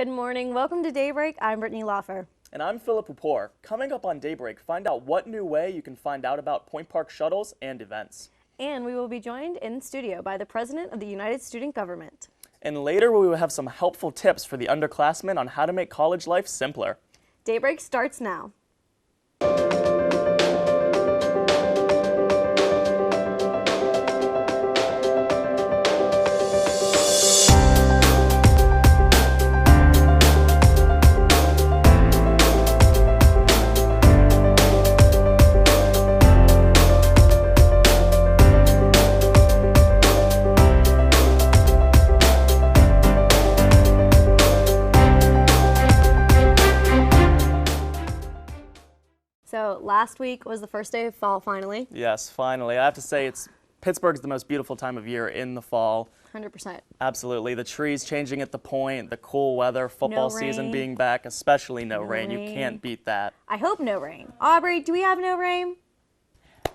Good morning. Welcome to Daybreak. I'm Brittany Loffer. And I'm Philip Rapport. Coming up on Daybreak, find out what new way you can find out about Point Park shuttles and events. And we will be joined in studio by the President of the United Student Government. And later we will have some helpful tips for the underclassmen on how to make college life simpler. Daybreak starts now. So last week was the first day of fall, finally. Yes, finally. I have to say Pittsburgh's the most beautiful time of year in the fall. 100%. Absolutely. The trees changing at the point, the cool weather, football season being back, especially no rain. You can't beat that. I hope no rain. Aubrey, do we have no rain?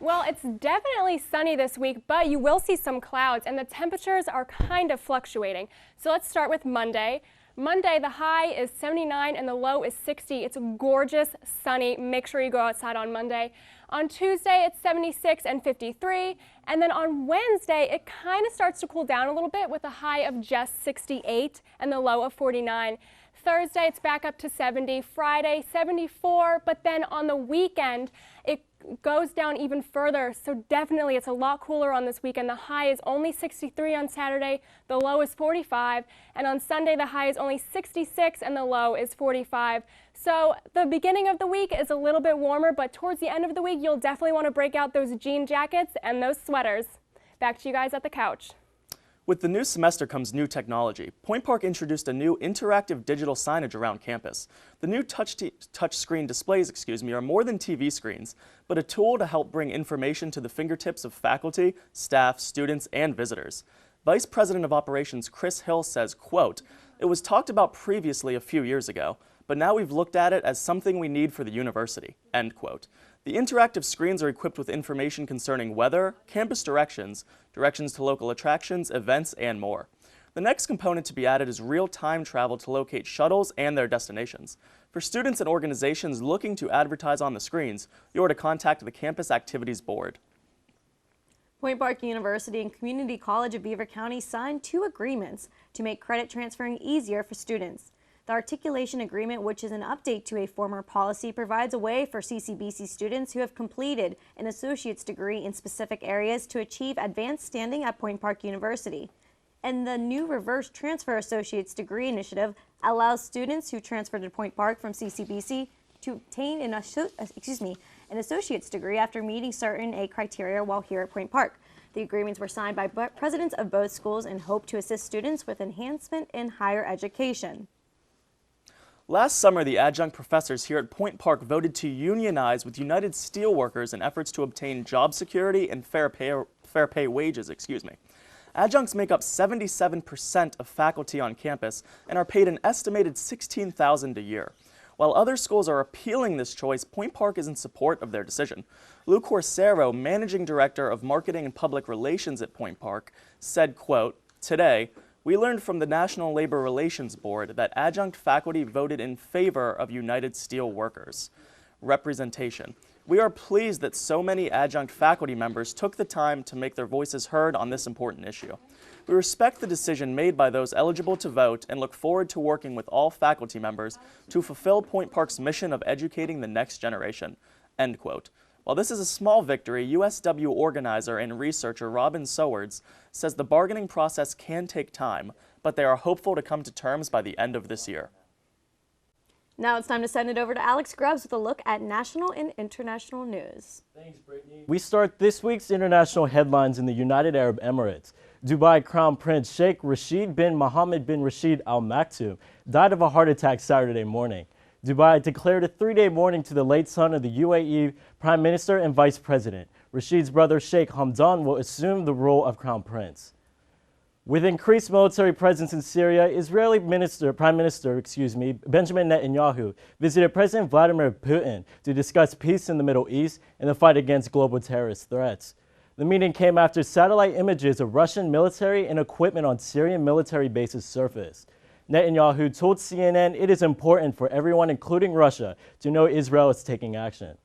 Well, it's definitely sunny this week, but you will see some clouds, and the temperatures are kind of fluctuating. So let's start with Monday. Monday, the high is 79 and the low is 60. It's gorgeous, sunny. Make sure you go outside on Monday. On Tuesday, it's 76 and 53. And then on Wednesday, it kind of starts to cool down a little bit with a high of just 68 and the low of 49. Thursday, it's back up to 70. Friday, 74. But then on the weekend, it goes down even further. So definitely it's a lot cooler on this weekend. The high is only 63 on Saturday. The low is 45. And on Sunday, the high is only 66 and the low is 45. So the beginning of the week is a little bit warmer, but towards the end of the week, you'll definitely want to break out those jean jackets and those sweaters. Back to you guys at the couch. With the new semester comes new technology. Point Park introduced a new interactive digital signage around campus. The new touch screen displays, are more than TV screens, but a tool to help bring information to the fingertips of faculty, staff, students, and visitors. Vice President of Operations Chris Hill says, quote, "It was talked about previously a few years ago, but now we've looked at it as something we need for the university," end quote. The interactive screens are equipped with information concerning weather, campus directions, directions to local attractions, events, and more. The next component to be added is real-time travel to locate shuttles and their destinations. For students and organizations looking to advertise on the screens, you are to contact the Campus Activities Board. Point Park University and Community College of Beaver County signed 2 agreements to make credit transferring easier for students. The Articulation Agreement, which is an update to a former policy, provides a way for CCBC students who have completed an associate's degree in specific areas to achieve advanced standing at Point Park University. And the new Reverse Transfer Associate's Degree Initiative allows students who transfer to Point Park from CCBC to obtain an associate's degree after meeting certain criteria while here at Point Park. The agreements were signed by presidents of both schools and hope to assist students with enhancement in higher education. Last summer, the adjunct professors here at Point Park voted to unionize with United Steelworkers in efforts to obtain job security and fair pay wages. Adjuncts make up 77% of faculty on campus and are paid an estimated $16,000 a year. While other schools are appealing this choice, Point Park is in support of their decision. Lou Corsero, Managing Director of Marketing and Public Relations at Point Park, said, quote, "Today, we learned from the National Labor Relations Board that adjunct faculty voted in favor of United Steelworkers representation. We are pleased that so many adjunct faculty members took the time to make their voices heard on this important issue. We respect the decision made by those eligible to vote and look forward to working with all faculty members to fulfill Point Park's mission of educating the next generation," end quote. While this is a small victory, USW organizer and researcher Robin Sowards says the bargaining process can take time, but they are hopeful to come to terms by the end of this year. Now it's time to send it over to Alex Grubbs with a look at national and international news. Thanks, Brittany. We start this week's international headlines in the United Arab Emirates. Dubai Crown Prince Sheikh Rashid bin Mohammed bin Rashid Al Maktoum died of a heart attack Saturday morning. Dubai declared a 3-day mourning to the late son of the UAE Prime Minister and Vice President. Rashid's brother Sheikh Hamdan will assume the role of Crown Prince. With increased military presence in Syria, Israeli Prime Minister Benjamin Netanyahu visited President Vladimir Putin to discuss peace in the Middle East and the fight against global terrorist threats. The meeting came after satellite images of Russian military and equipment on Syrian military bases surfaced. Netanyahu told CNN it is important for everyone, including Russia, to know Israel is taking action.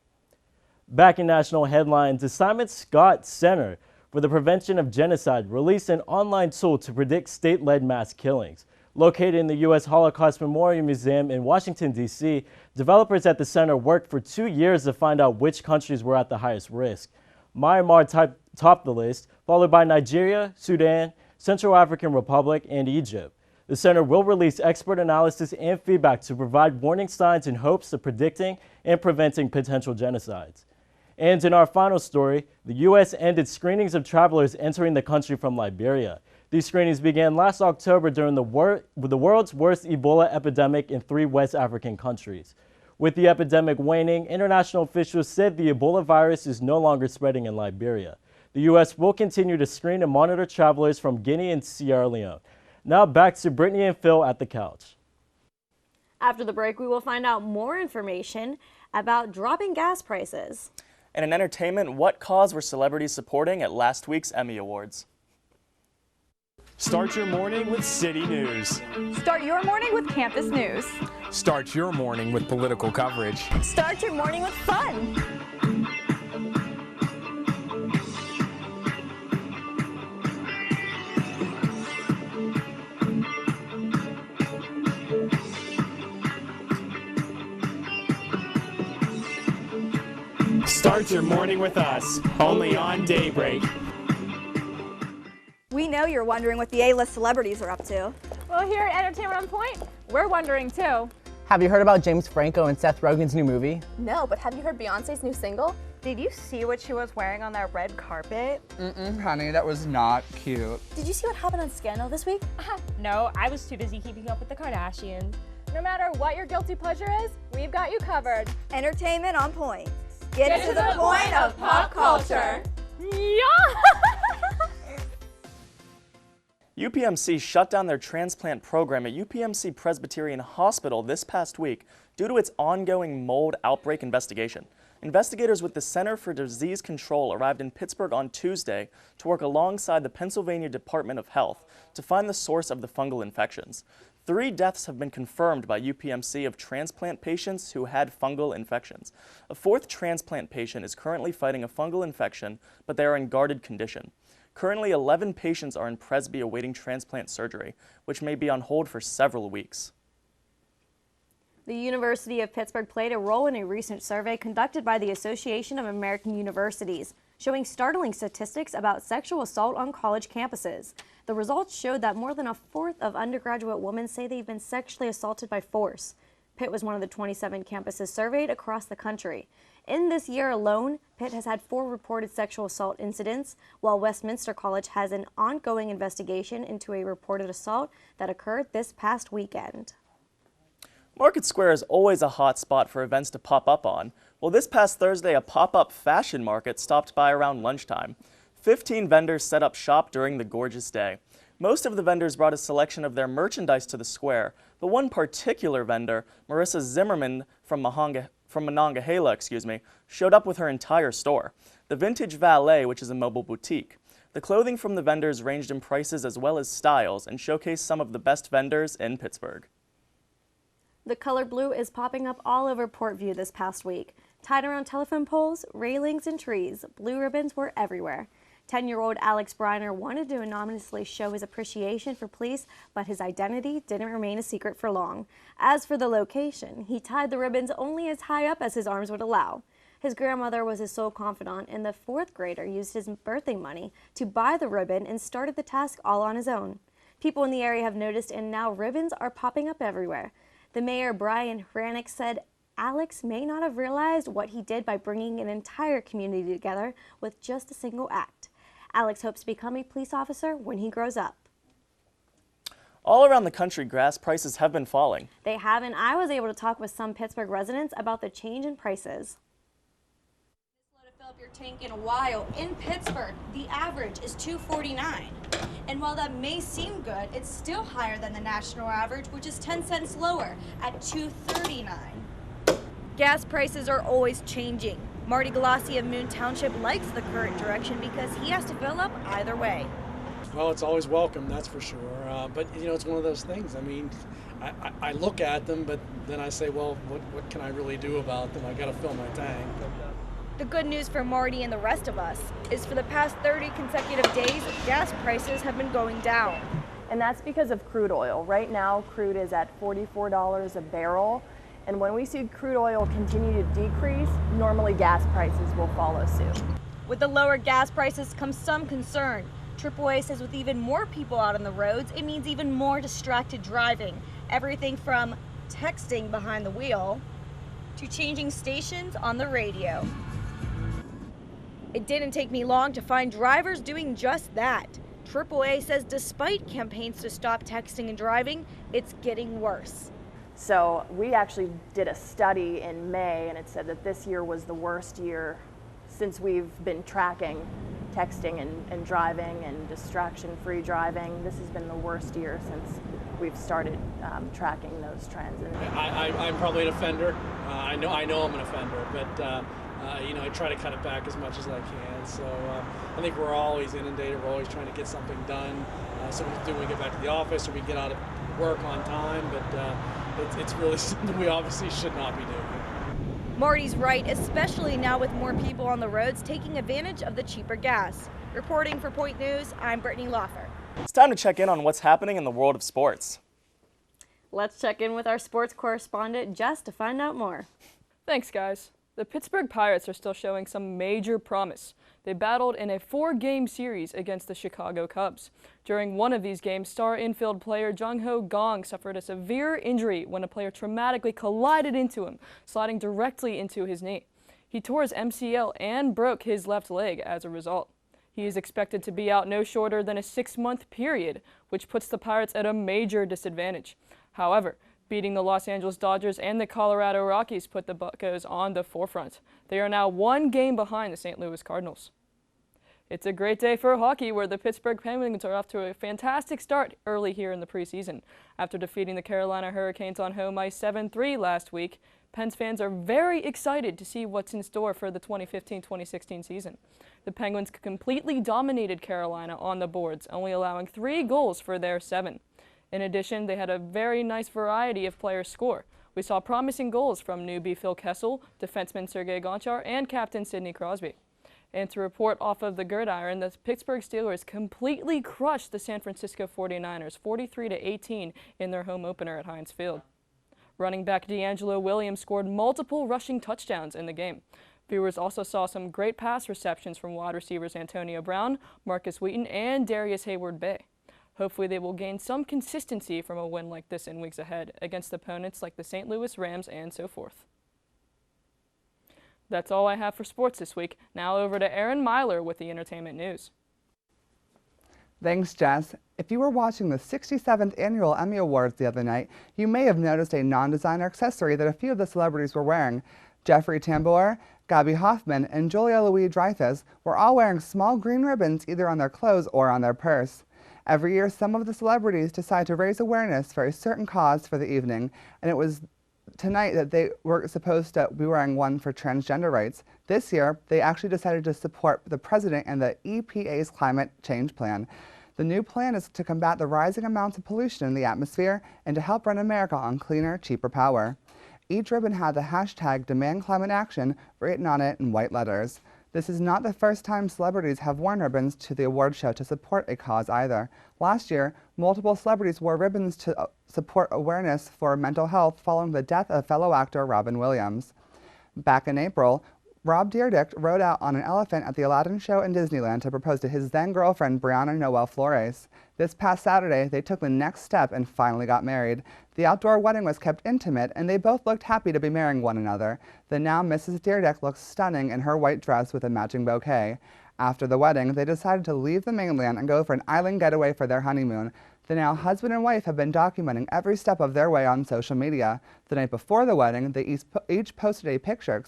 Back in national headlines, the Simon Scott Center for the Prevention of Genocide released an online tool to predict state-led mass killings. Located in the U.S. Holocaust Memorial Museum in Washington, D.C., developers at the center worked for 2 years to find out which countries were at the highest risk. Myanmar topped the list, followed by Nigeria, Sudan, Central African Republic, and Egypt. The center will release expert analysis and feedback to provide warning signs in hopes of predicting and preventing potential genocides. And in our final story, the U.S. ended screenings of travelers entering the country from Liberia. These screenings began last October during the world's worst Ebola epidemic in 3 West African countries. With the epidemic waning, international officials said the Ebola virus is no longer spreading in Liberia. The U.S. will continue to screen and monitor travelers from Guinea and Sierra Leone. Now back to Brittany and Phil at the couch. After the break, we will find out more information about dropping gas prices. And in entertainment, what cause were celebrities supporting at last week's Emmy Awards? Start your morning with City News. Start your morning with campus news. Start your morning with political coverage. Start your morning with fun. Start your morning with us, only on Daybreak. We know you're wondering what the A-list celebrities are up to. Well, here at Entertainment on Point, we're wondering too. Have you heard about James Franco and Seth Rogen's new movie? No, but have you heard Beyonce's new single? Did you see what she was wearing on that red carpet? Honey, that was not cute. Did you see what happened on Scandal this week? No, I was too busy keeping up with the Kardashians. No matter what your guilty pleasure is, we've got you covered. Entertainment on Point. Get to the point of pop culture. Yeah! UPMC shut down their transplant program at UPMC Presbyterian Hospital this past week due to its ongoing mold outbreak investigation. Investigators with the Center for Disease Control arrived in Pittsburgh on Tuesday to work alongside the Pennsylvania Department of Health to find the source of the fungal infections. 3 deaths have been confirmed by UPMC of transplant patients who had fungal infections. A 4th transplant patient is currently fighting a fungal infection, but they are in guarded condition. Currently, 11 patients are in Presby awaiting transplant surgery, which may be on hold for several weeks. The University of Pittsburgh played a role in a recent survey conducted by the Association of American Universities, showing startling statistics about sexual assault on college campuses. The results showed that more than a fourth of undergraduate women say they've been sexually assaulted by force. Pitt was one of the 27 campuses surveyed across the country. In this year alone, Pitt has had 4 reported sexual assault incidents, while Westminster College has an ongoing investigation into a reported assault that occurred this past weekend. Market Square is always a hot spot for events to pop up on. Well, this past Thursday, a pop-up fashion market stopped by around lunchtime. 15 vendors set up shop during the gorgeous day. Most of the vendors brought a selection of their merchandise to the square, but one particular vendor, Marissa Zimmerman from Monongahela, showed up with her entire store. The Vintage Valet, which is a mobile boutique. The clothing from the vendors ranged in prices as well as styles and showcased some of the best vendors in Pittsburgh. The color blue is popping up all over Portview this past week. Tied around telephone poles, railings, and trees, blue ribbons were everywhere. 10-year-old Alex Briner wanted to anonymously show his appreciation for police, but his identity didn't remain a secret for long. As for the location, he tied the ribbons only as high up as his arms would allow. His grandmother was his sole confidant, and the 4th grader used his birthday money to buy the ribbon and started the task all on his own. People in the area have noticed, and now ribbons are popping up everywhere. The mayor, Brian Hranick, said Alex may not have realized what he did by bringing an entire community together with just a single act. Alex hopes to become a police officer when he grows up. All around the country, gas prices have been falling. They have, and I was able to talk with some Pittsburgh residents about the change in prices. To fill up your tank in a while. In Pittsburgh, the average is $2.49. And while that may seem good, it's still higher than the national average, which is 10 cents lower at $2.39. Gas prices are always changing. Marty Galassi of Moon Township likes the current direction because he has to fill up either way. Well, it's always welcome, that's for sure. But, you know, it's one of those things. I mean, I look at them, but then I say, well, what can I really do about them? I got to fill my tank. The good news for Marty and the rest of us is for the past 30 consecutive days, gas prices have been going down. And that's because of crude oil. Right now, crude is at $44 a barrel. And when we see crude oil continue to decrease, normally gas prices will follow suit. With the lower gas prices comes some concern. AAA says with even more people out on the roads, it means even more distracted driving. Everything from texting behind the wheel to changing stations on the radio. It didn't take me long to find drivers doing just that. AAA says despite campaigns to stop texting and driving, it's getting worse. So we actually did a study in May, and it said that this year was the worst year since we've been tracking texting and driving and distraction-free driving. This has been the worst year since we've started tracking those trends. And I'm probably an offender. I know I'm an offender, but you know, I try to cut it back as much as I can. So I think we're always inundated. We're always trying to get something done, so we can do when we get back to the office or we get out of work on time. But it's really something we obviously should not be doing. Marty's right, especially now with more people on the roads taking advantage of the cheaper gas. Reporting for Point News, I'm Brittany Loffer. It's time to check in on what's happening in the world of sports. Let's check in with our sports correspondent, Jess, to find out more. Thanks, guys. The Pittsburgh Pirates are still showing some major promise. They battled in a 4-game series against the Chicago Cubs. During one of these games, star infield player Jung-Ho Gong suffered a severe injury when a player traumatically collided into him, sliding directly into his knee. He tore his MCL and broke his left leg as a result. He is expected to be out no shorter than a 6-month period, which puts the Pirates at a major disadvantage. However, beating the Los Angeles Dodgers and the Colorado Rockies put the Buccos on the forefront. They are now 1 game behind the St. Louis Cardinals. It's a great day for hockey, where the Pittsburgh Penguins are off to a fantastic start early here in the preseason. After defeating the Carolina Hurricanes on home ice 7-3 last week, Pens fans are very excited to see what's in store for the 2015-2016 season. The Penguins completely dominated Carolina on the boards, only allowing 3 goals for their 7. In addition, they had a very nice variety of players score. We saw promising goals from newbie Phil Kessel, defenseman Sergei Gonchar, and captain Sidney Crosby. And to report off of the gridiron, the Pittsburgh Steelers completely crushed the San Francisco 49ers 43-18 in their home opener at Heinz Field. Running back D'Angelo Williams scored multiple rushing touchdowns in the game. Viewers also saw some great pass receptions from wide receivers Antonio Brown, Marcus Wheaton, and Darius Hayward-Bay. Hopefully they will gain some consistency from a win like this in weeks ahead against opponents like the St. Louis Rams and so forth. That's all I have for sports this week. Now over to Aaron Myler with the entertainment news. Thanks, Jess. If you were watching the 67th Annual Emmy Awards the other night, you may have noticed a non-designer accessory that a few of the celebrities were wearing. Jeffrey Tambor, Gabby Hoffman, and Julia Louis-Dreyfus were all wearing small green ribbons either on their clothes or on their purse. Every year, some of the celebrities decide to raise awareness for a certain cause for the evening, and it was tonight that they were supposed to be wearing one for transgender rights. This year, they actually decided to support the president and the EPA's climate change plan. The new plan is to combat the rising amounts of pollution in the atmosphere and to help run America on cleaner, cheaper power. Each ribbon had the hashtag Demand Climate Action written on it in white letters. This is not the first time celebrities have worn ribbons to the award show to support a cause either. Last year, multiple celebrities wore ribbons to support awareness for mental health following the death of fellow actor Robin Williams. Back in April, Rob Dyrdek rode out on an elephant at the Aladdin show in Disneyland to propose to his then-girlfriend Brianna Noel Flores. This past Saturday, they took the next step and finally got married. The outdoor wedding was kept intimate, and they both looked happy to be marrying one another. The now Mrs. Dyrdek looks stunning in her white dress with a matching bouquet. After the wedding, they decided to leave the mainland and go for an island getaway for their honeymoon. The now husband and wife have been documenting every step of their way on social media. The night before the wedding, they each posted a picture,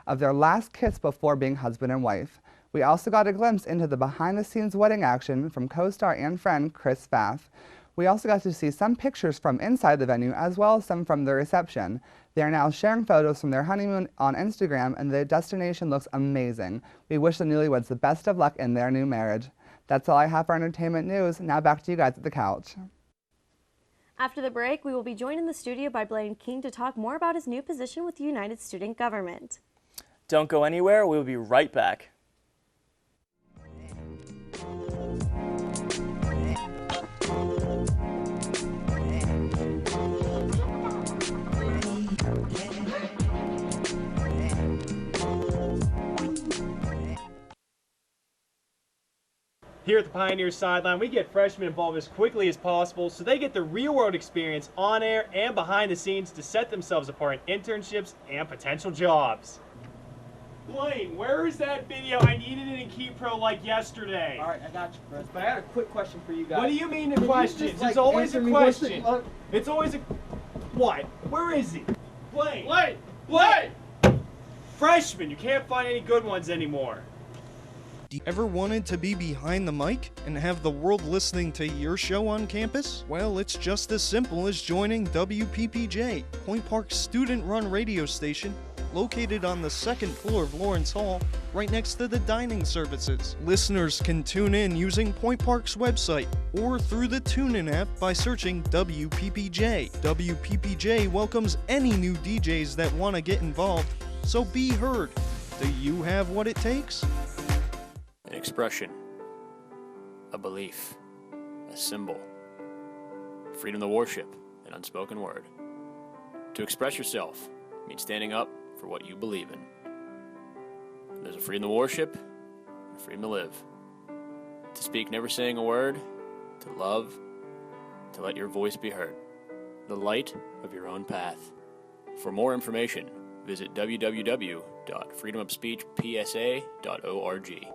of their last kiss before being husband and wife. We also got a glimpse into the behind-the-scenes wedding action from co-star and friend Chris Pfaff. We also got to see some pictures from inside the venue as well as some from the reception. They are now sharing photos from their honeymoon on Instagram, and the destination looks amazing. We wish the newlyweds the best of luck in their new marriage. That's all I have for entertainment news. Now back to you guys at the couch. After the break, we will be joined in the studio by Blaine King to talk more about his new position with the United Student Government. Don't go anywhere. We'll be right back. Here at the Pioneers sideline, we get freshmen involved as quickly as possible so they get the real-world experience on air and behind the scenes to set themselves apart in internships and potential jobs. Blaine, where is that video? I needed it in KeyPro like yesterday. All right, I got you, Chris. But I had a quick question for you guys. What do you mean the questions? Like, it's always a question. Look. It's always a... What? Where is he? Blaine. Blaine. Blaine! Freshman, you can't find any good ones anymore. Ever wanted to be behind the mic and have the world listening to your show on campus? Well, it's just as simple as joining WPPJ, Point Park's student-run radio station, located on the second floor of Lawrence Hall, right next to the dining services. Listeners can tune in using Point Park's website or through the TuneIn app by searching WPPJ. WPPJ welcomes any new DJs that want to get involved, so be heard. Do you have what it takes? An expression, a belief, a symbol, freedom to worship, an unspoken word. To express yourself means standing up for what you believe in. There's a freedom to worship, and a freedom to live. To speak never saying a word, to love, to let your voice be heard. The light of your own path. For more information, visit www.freedomofspeechpsa.org.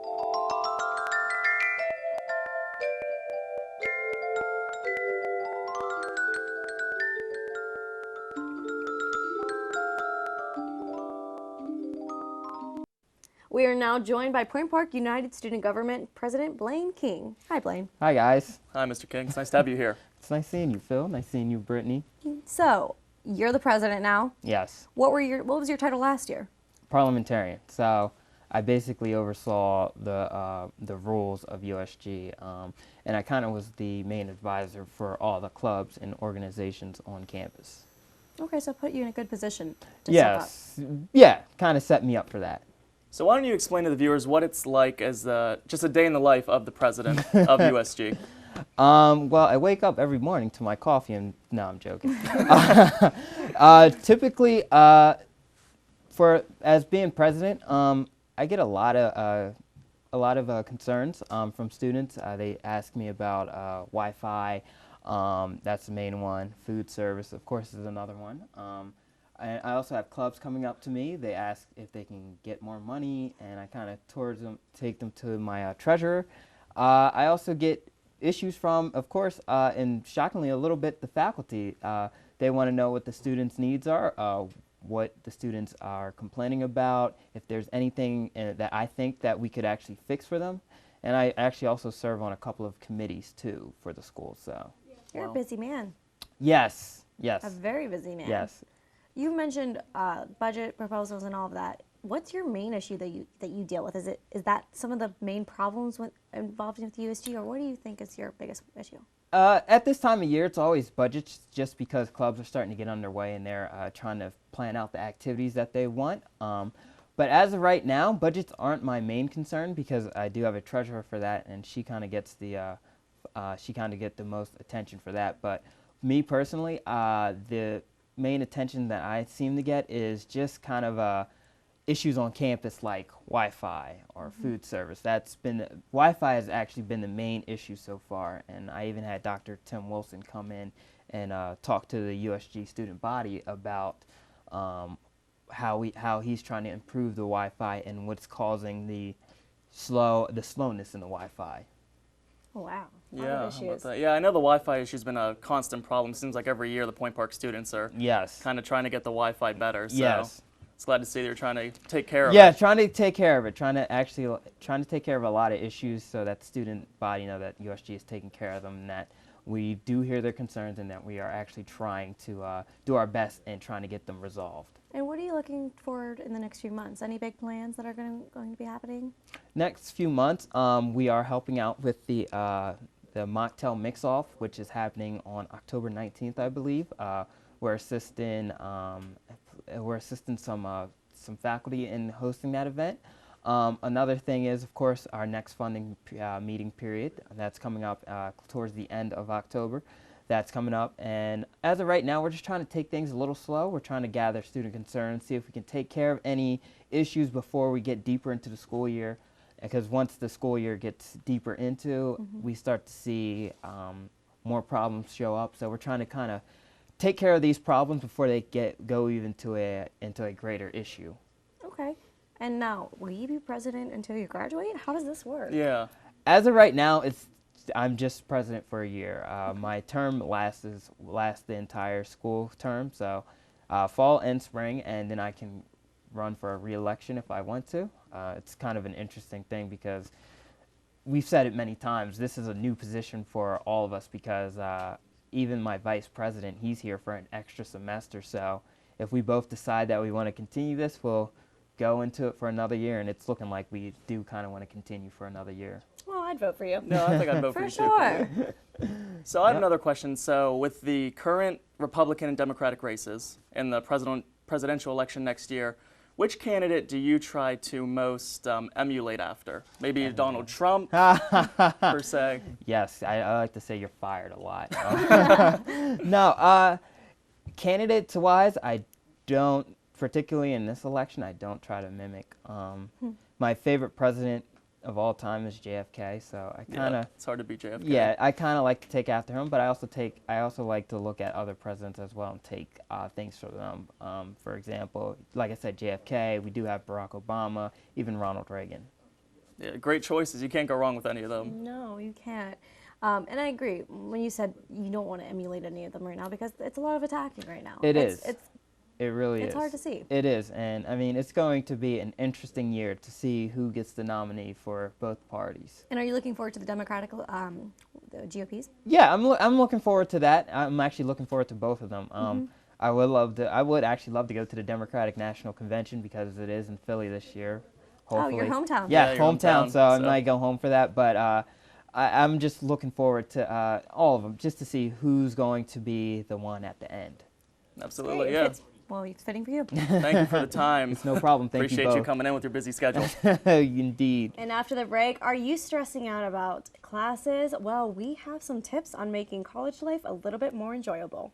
We are now joined by Point Park United Student Government President Blaine King. Hi, Blaine. Hi, guys. Hi, Mr. King. It's nice to have you here. It's nice seeing you, Phil. Nice seeing you, Brittany. So, you're the president now. Yes. What was your title last year? Parliamentarian. So I basically oversaw the rules of USG, and I kind of was the main advisor for all the clubs and organizations on campus. Okay, so put you in a good position to step up. Yes. Yeah, kind of set me up for that. So why don't you explain to the viewers what it's like as just a day in the life of the president of USG? Well, I wake up every morning to my coffee and... No, I'm joking. Typically, as being president, I get a lot of concerns from students. They ask me about Wi-Fi. That's the main one. Food service, of course, is another one. I also have clubs coming up to me. They ask if they can get more money, and I kind of take them to my treasurer. I also get issues from, of course, and shockingly a little bit, the faculty. They want to know what the students' needs are, what the students are complaining about, if there's anything that I think that we could actually fix for them. And I actually also serve on a couple of committees, too, for the school. So You're a busy man. Yes, yes. A very busy man. Yes. You mentioned budget proposals and all of that. What's your main issue that you deal with? Is that some of the main problems involved with USG, or what do you think is your biggest issue? At this time of year, it's always budgets, just because clubs are starting to get underway and they're trying to plan out the activities that they want. But as of right now, budgets aren't my main concern, because I do have a treasurer for that, and she kind of gets the most attention for that. But me personally, the main attention that I seem to get is just kind of issues on campus like Wi-Fi or food service. Wi-Fi has actually been the main issue so far, and I even had Dr. Tim Wilson come in and talk to the USG student body about how he's trying to improve the Wi-Fi and what's causing the slowness in the Wi-Fi. Oh, wow. Yeah, yeah, I know the Wi-Fi issue's been a constant problem. Seems like every year the Point Park students are kind of trying to get the Wi-Fi better. So yes. It's glad to see they're trying to take care of it. Yeah, trying to take care of it. Trying to take care of a lot of issues so that the student body know that USG is taking care of them, and that we do hear their concerns, and that we are actually trying to do our best and trying to get them resolved. And what do you looking forward in the next few months? Any big plans that are going to be happening? Next few months, we are helping out with the mocktail mix-off, which is happening on October 19th, I believe. We're assisting some faculty in hosting that event. Another thing is, of course, our next funding meeting period. That's coming up towards the end of October. That's coming up, and as of right now, we're just trying to take things a little slow. We're trying to gather student concerns, see if we can take care of any issues before we get deeper into the school year, because once the school year gets deeper into, we start to see more problems show up. So we're trying to kind of take care of these problems before they go even into a greater issue. Okay. And now, will you be president until you graduate? How does this work? Yeah. As of right now, I'm just president for a year. My term lasts the entire school term, so fall and spring, and then I can run for a re-election if I want to. It's kind of an interesting thing because we've said it many times. This is a new position for all of us because even my vice president, he's here for an extra semester. So if we both decide that we want to continue this, we'll go into it for another year, and it's looking like we do kind of want to continue for another year. Well, I'd vote for you. No, I think I'd vote for you sure. too. So I have another question. So with the current Republican and Democratic races in the presidential election next year, which candidate do you try to most emulate after? Maybe Donald Trump, per se? Yes, I like to say you're fired a lot. No, candidates-wise, I don't, particularly in this election, I don't try to mimic. My favorite president of all time is JFK, so I kind of... it's hard to beat JFK. Yeah, I kind of like to take after him, but I also like to look at other presidents as well and take things from them. For example, like I said, JFK, we do have Barack Obama, even Ronald Reagan. Yeah, great choices. You can't go wrong with any of them. No, you can't. And I agree when you said you don't want to emulate any of them right now because it's a lot of attacking right now. It really is. It's hard to see. It is, and I mean, it's going to be an interesting year to see who gets the nominee for both parties. And are you looking forward to the Democratic, the GOPs? Yeah, I'm looking forward to that. I'm actually looking forward to both of them. I would actually love to go to the Democratic National Convention because it is in Philly this year. Hopefully. Oh, your hometown. Yeah, hometown. So I might go home for that, but I'm just looking forward to all of them, just to see who's going to be the one at the end. Absolutely, yeah. Well, it's fitting for you. Thank you for the time. It's no problem. Thank you both. Appreciate you coming in with your busy schedule. Indeed. And after the break, are you stressing out about classes? Well, we have some tips on making college life a little bit more enjoyable.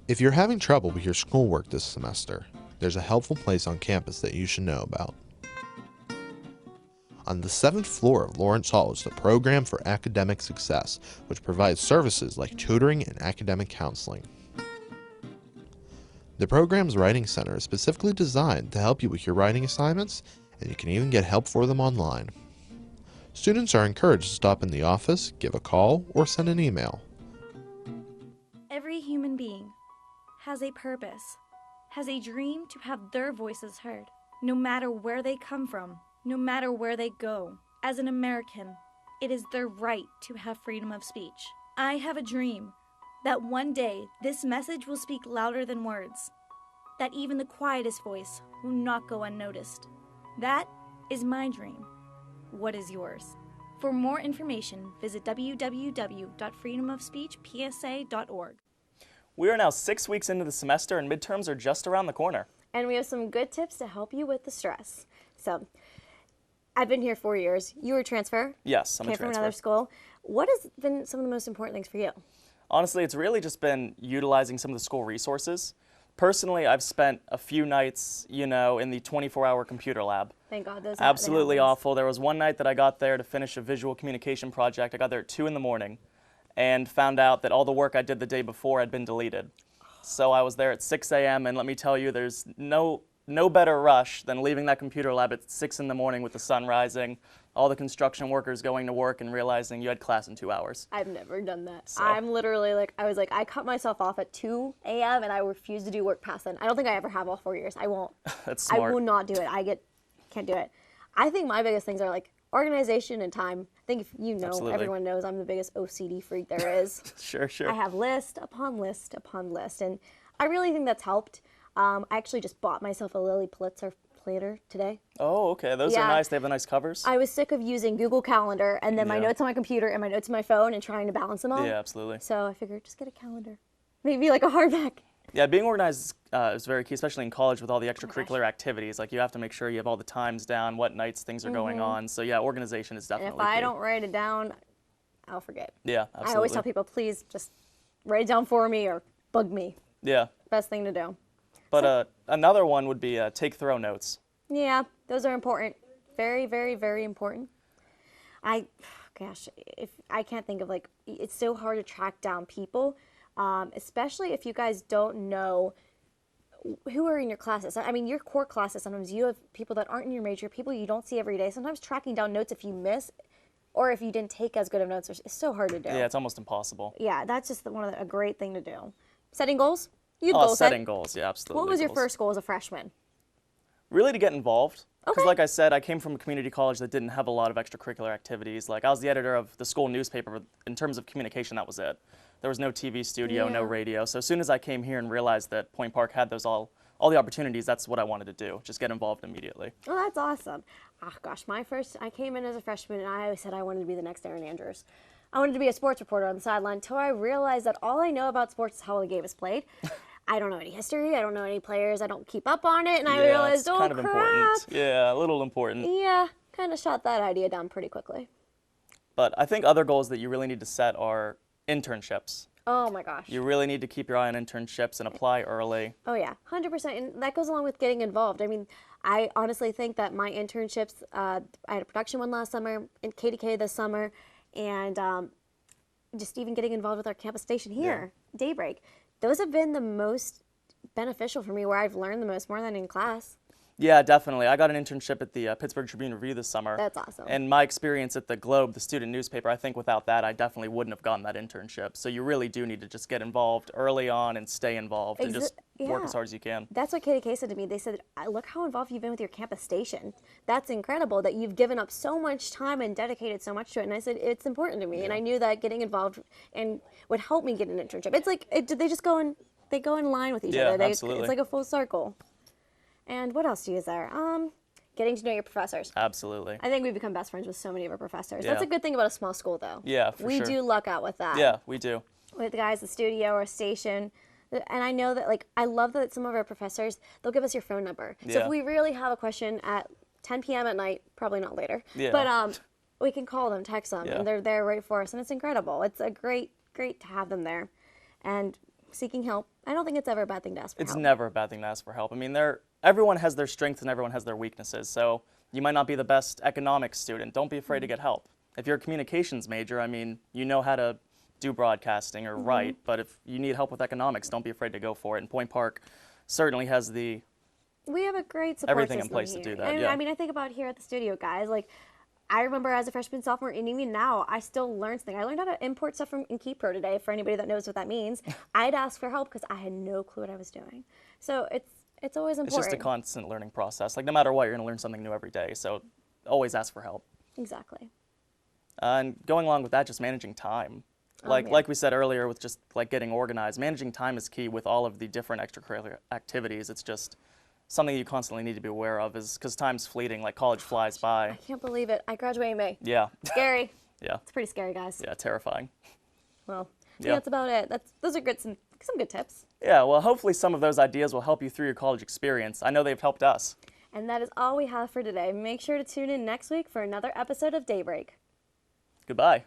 If you're having trouble with your schoolwork this semester, there's a helpful place on campus that you should know about. On the 7th floor of Lawrence Hall is the Program for Academic Success, which provides services like tutoring and academic counseling. The program's Writing Center is specifically designed to help you with your writing assignments, and you can even get help for them online. Students are encouraged to stop in the office, give a call, or send an email. Every human being has a purpose, has a dream to have their voices heard, no matter where they come from, no matter where they go. As an American, it is their right to have freedom of speech. I have a dream that one day this message will speak louder than words, that even the quietest voice will not go unnoticed. That is my dream. What is yours? For more information, visit www.freedomofspeechpsa.org. We are now 6 weeks into the semester and midterms are just around the corner. And we have some good tips to help you with the stress. So, I've been here 4 years. You were a transfer? Yes, I'm a transfer. Came from another school. What has been some of the most important things for you? Honestly, it's really just been utilizing some of the school resources. Personally, I've spent a few nights, in the 24-hour computer lab. Thank God those Absolutely awful. There was one night that I got there to finish a visual communication project. I got there at 2 in the morning and found out that all the work I did the day before had been deleted. So I was there at 6 a.m. and let me tell you, there's no better rush than leaving that computer lab at 6 in the morning with the sun rising, all the construction workers going to work and realizing you had class in 2 hours. I've never done that. So. I'm literally like, I cut myself off at 2 a.m. and I refuse to do work past then. I don't think I ever have all 4 years. I won't. That's smart. I will not do it. Can't do it. I think my biggest things are like organization and time. I think if you know, Absolutely. everyone knows I'm the biggest OCD freak there is. Sure. I have list upon list upon list, and I really think that's helped. I actually just bought myself a Lily Pulitzer planner today. Oh, okay. Those are nice. They have the nice covers. I was sick of using Google Calendar and then my notes on my computer and my notes on my phone and trying to balance them all. Yeah, absolutely. So I figured just get a calendar. Maybe like a hardback. Yeah, being organized is very key, especially in college with all the extracurricular activities. Like you have to make sure you have all the times down, what nights things are going on. So yeah, organization is definitely And if I key. don't write it down, I'll forget. Yeah, absolutely. I always tell people, please just write it down for me or bug me. Yeah. Best thing to do. But another one would be take throw notes. Yeah, those are important. Very, very, very important. If I can't think of it's so hard to track down people, especially if you guys don't know who are in your classes. I mean, your core classes, sometimes you have people that aren't in your major, people you don't see every day. Sometimes tracking down notes if you miss or if you didn't take as good of notes is so hard to do. Yeah, it's almost impossible. Yeah, that's just a great thing to do. Setting goals? Setting goals, yeah, absolutely. What was your first goal as a freshman? Really to get involved. Because Okay. like I said, I came from a community college that didn't have a lot of extracurricular activities. Like I was the editor of the school newspaper. In terms of communication, that was it. There was no TV studio, no radio. So as soon as I came here and realized that Point Park had all the opportunities, that's what I wanted to do. Just get involved immediately. Oh, that's awesome. Oh gosh, I came in as a freshman and I always said I wanted to be the next Aaron Andrews. I wanted to be a sports reporter on the sideline until I realized that all I know about sports is how the game is played. I don't know any history. I don't know any players. I don't keep up on it. And I realized, it's kind of crap. important. Yeah, a little important. Yeah, kind of shot that idea down pretty quickly. But I think other goals that you really need to set are internships. Oh my gosh. You really need to keep your eye on internships and apply early. Oh yeah, 100%. And that goes along with getting involved. I mean, I honestly think that my internships, I had a production one last summer, in KDK this summer, and just even getting involved with our campus station here, Daybreak. Those have been the most beneficial for me, where I've learned the most, more than in class. Yeah, definitely. I got an internship at the Pittsburgh Tribune Review this summer. That's awesome. And my experience at the Globe, the student newspaper, I think without that, I definitely wouldn't have gotten that internship. So you really do need to just get involved early on and stay involved and just work as hard as you can. That's what KDK said to me. They said, look how involved you've been with your campus station. That's incredible that you've given up so much time and dedicated so much to it. And I said, it's important to me. And I knew that getting involved and would help me get an internship. It's like, they just go in line with each other. Absolutely. It's like a full circle. And what else is there? Getting to know your professors. Absolutely. I think we've become best friends with so many of our professors. Yeah. That's a good thing about a small school, though. Yeah, for sure. We do luck out with that. Yeah, we do. With the guys, the studio or station. And I know that, I love that some of our professors, they'll give us your phone number. So if we really have a question at 10 p.m. at night, probably not later, but we can call them, text them, and they're there right for us, and it's incredible. It's a great to have them there. And seeking help, I don't think it's ever a bad thing to ask for help. It's never a bad thing to ask for help. I mean, everyone has their strengths and everyone has their weaknesses. So you might not be the best economics student. Don't be afraid to get help. If you're a communications major, I mean, you know how to do broadcasting or write, but if you need help with economics, don't be afraid to go for it. And Point Park certainly has we have a great support everything system in place here. to do that. And, Yeah. I mean, I think about here at the studio, guys. I remember as a freshman, sophomore, and even now, I still learn something. I learned how to import stuff from KeyPro today. For anybody that knows what that means, I'd ask for help because I had no clue what I was doing. So it's always important. It's just a constant learning process. No matter what, you're going to learn something new every day. So always ask for help. Exactly. And going along with that, just managing time. Like we said earlier, with just getting organized, managing time is key with all of the different extracurricular activities. It's just something you constantly need to be aware of, is because time's fleeting. College flies by. I can't believe it. I graduate in May. Yeah. Scary. Yeah. It's pretty scary, guys. Yeah, terrifying. Well, that's about it. Those are some good tips. Yeah, well, hopefully some of those ideas will help you through your college experience. I know they've helped us. And that is all we have for today. Make sure to tune in next week for another episode of Daybreak. Goodbye.